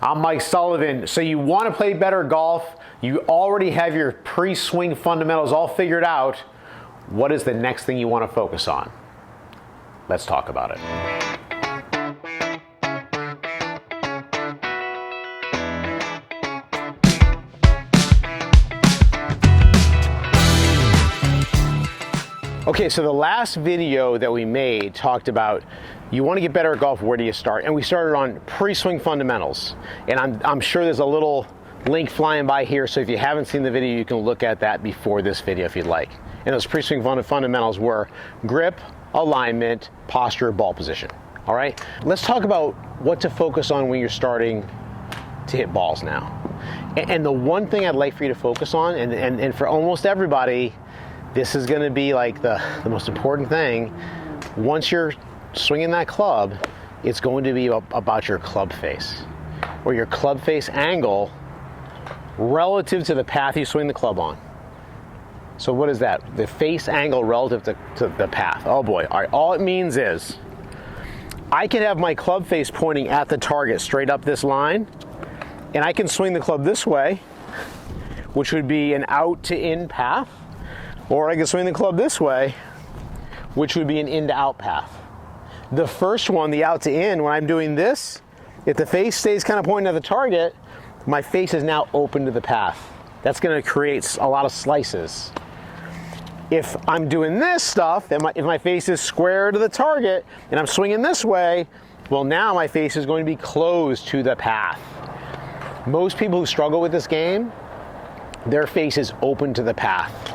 I'm Mike Sullivan. So you want to play better golf, you already have your pre-swing fundamentals all figured out. What is the next thing you want to focus on? Let's talk about it. Okay, so the last video that we made talked about you want to get better at golf, where do you start? And we started on pre-swing fundamentals. And I'm sure there's a little link flying by here, so if you haven't seen the video, you can look at that before this video if you'd like. And those pre-swing fundamentals were grip, alignment, posture, ball position. All right, let's talk about what to focus on when you're starting to hit balls now. And the one thing I'd like for you to focus on, and for almost everybody, this is going to be like the most important thing. Once you're swinging that club, it's going to be about your club face, or your club face angle relative to the path you swing the club on. So what is that? The face angle relative to the path. Oh boy. All right. All it means is I can have my club face pointing at the target straight up this line, and I can swing the club this way, which would be an out to in path. Or I can swing the club this way, which would be an in to out path. The first one, the out to in, when I'm doing this, if the face stays kind of pointing at the target, my face is now open to the path. That's going to create a lot of slices. If I'm doing this stuff, if my face is square to the target and I'm swinging this way, well, now my face is going to be closed to the path. Most people who struggle with this game, their face is open to the path.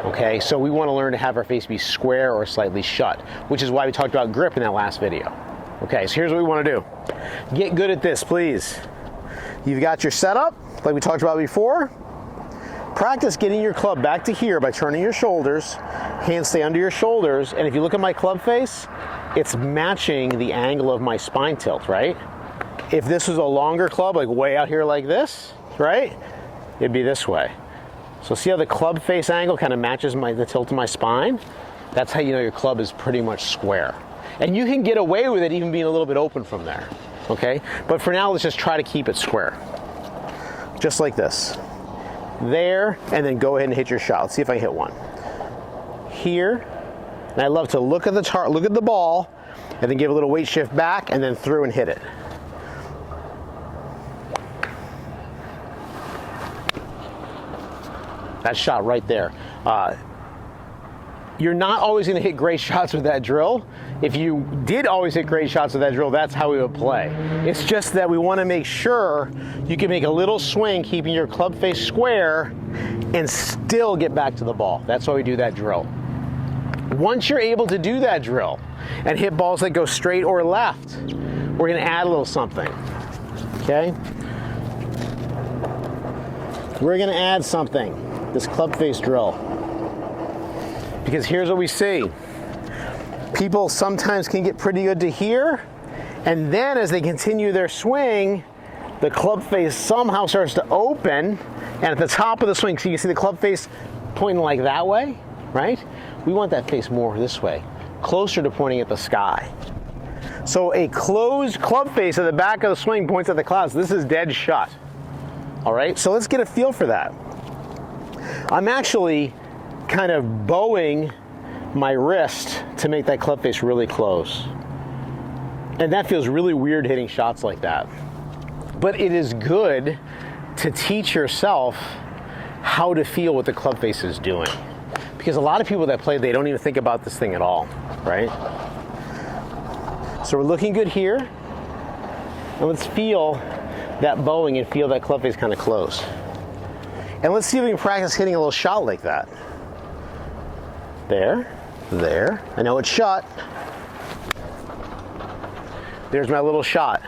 Okay, so we want to learn to have our face be square or slightly shut, which is why we talked about grip in that last video. Okay, so here's what we want to do. Get good at this, please. You've got your setup, like we talked about before. Practice getting your club back to here by turning your shoulders. Hands stay under your shoulders, and if you look at my club face, it's matching the angle of my spine tilt, right? If this was a longer club, like way out here like this, right? It'd be this way. So see how the club face angle kind of matches the tilt of my spine? That's how you know your club is pretty much square. And you can get away with it even being a little bit open from there, okay? But for now, let's just try to keep it square. Just like this. There, and then go ahead and hit your shot. Let's see if I can hit one. Here, and I love to look at the ball, and then give a little weight shift back, and then through and hit it. That shot right there. You're not always going to hit great shots with that drill. If you did always hit great shots with that drill, that's how we would play. It's just that we want to make sure you can make a little swing, keeping your club face square, and still get back to the ball. That's why we do that drill. Once you're able to do that drill and hit balls that go straight or left, we're going to add a little something. Okay? We're going to add something. This club face drill. Because here's what we see. People sometimes can get pretty good to here, and then as they continue their swing, the club face somehow starts to open, and at the top of the swing, so you can see the club face pointing like that way, right? We want that face more this way, closer to pointing at the sky. So a closed club face at the back of the swing points at the clouds. This is dead shut. All right, so let's get a feel for that. I'm actually kind of bowing my wrist to make that club face really close. And that feels really weird hitting shots like that. But it is good to teach yourself how to feel what the club face is doing. Because a lot of people that play, they don't even think about this thing at all, right? So we're looking good here. And let's feel that bowing and feel that club face kind of close. And let's see if we can practice hitting a little shot like that. There, there. I know it's shut. There's my little shot.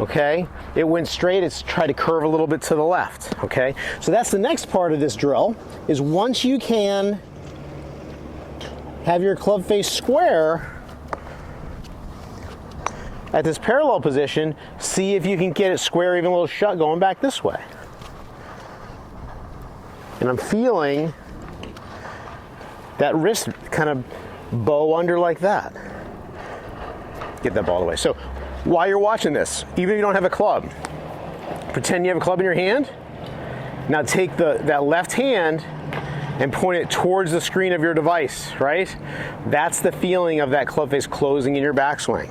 Okay? It went straight, it's tried to curve a little bit to the left. Okay? So that's the next part of this drill, is once you can have your club face square at this parallel position, see if you can get it square, even a little shut, going back this way. And I'm feeling that wrist kind of bow under like that. Get that ball away. So while you're watching this, even if you don't have a club, pretend you have a club in your hand. Now take that left hand and point it towards the screen of your device, right? That's the feeling of that club face closing in your backswing.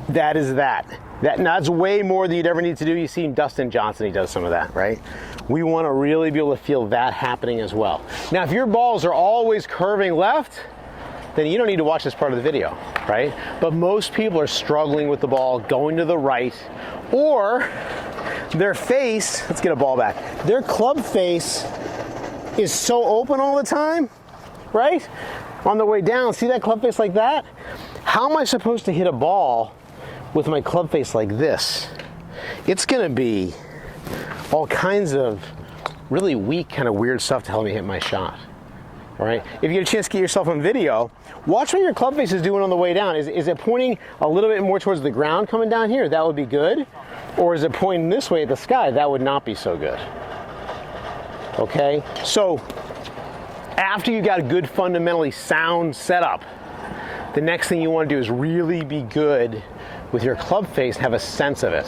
That is that. That's way more than you'd ever need to do. You've seen Dustin Johnson, he does some of that, right? We want to really be able to feel that happening as well. Now, if your balls are always curving left, then you don't need to watch this part of the video, right? But most people are struggling with the ball going to the right, or their face, let's get a ball back, their club face is so open all the time, right? On the way down, see that club face like that? How am I supposed to hit a ball with my club face like this? It's gonna be all kinds of really weak, kind of weird stuff to help me hit my shot. All right, if you get a chance to get yourself on video, watch what your club face is doing on the way down. Is it pointing a little bit more towards the ground coming down here? That would be good. Or is it pointing this way at the sky? That would not be so good. Okay, so after you got a good fundamentally sound setup, the next thing you want to do is really be good with your club face, have a sense of it.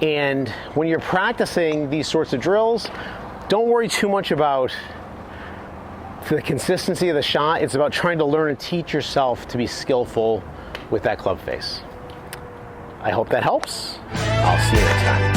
And when you're practicing these sorts of drills, don't worry too much about the consistency of the shot. It's about trying to learn and teach yourself to be skillful with that club face. I hope that helps. I'll see you next time.